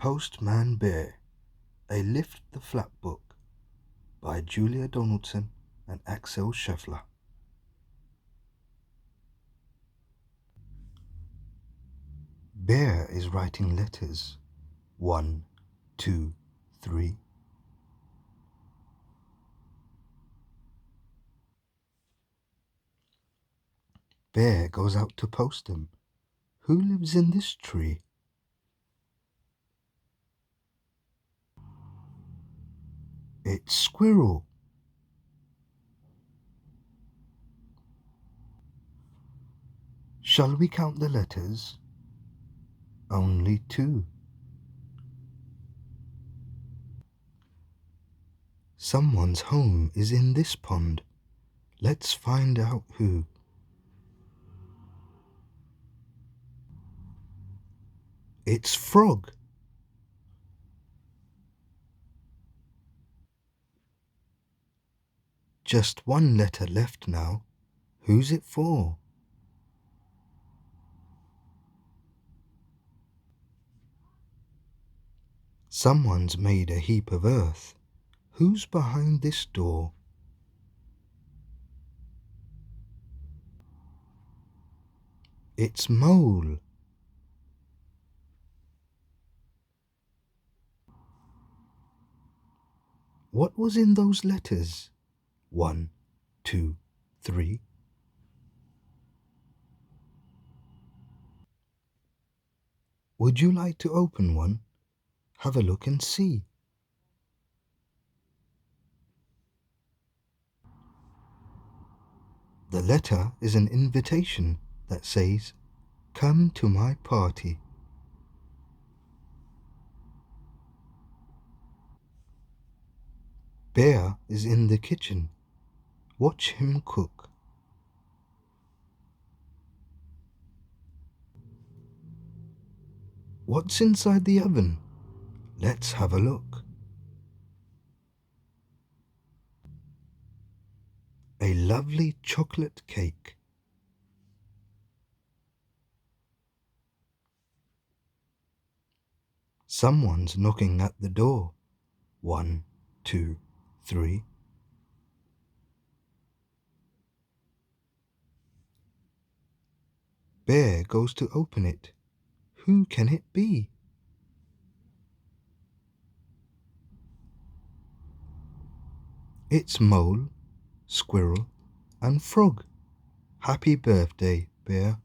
Postman Bear, a Lift the Flap book by Julia Donaldson and Axel Scheffler. Bear is writing letters. 1, 2, 3. Bear goes out to post them. Who lives in this tree? It's Squirrel. Shall we count the letters? Only 2. Someone's home is in this pond. Let's find out who. It's Frog. Just one letter left now. Who's it for? Someone's made a heap of earth. Who's behind this door? It's Mole. What was in those letters? 1, 2, 3. Would you like to open one? Have a look and see. The letter is an invitation that says, "Come to my party." Bear is in the kitchen. Watch him cook. What's inside the oven? Let's have a look. A lovely chocolate cake. Someone's knocking at the door. 1, 2, 3. Bear goes to open it. Who can it be? It's Mole, Squirrel, and Frog. Happy birthday, Bear.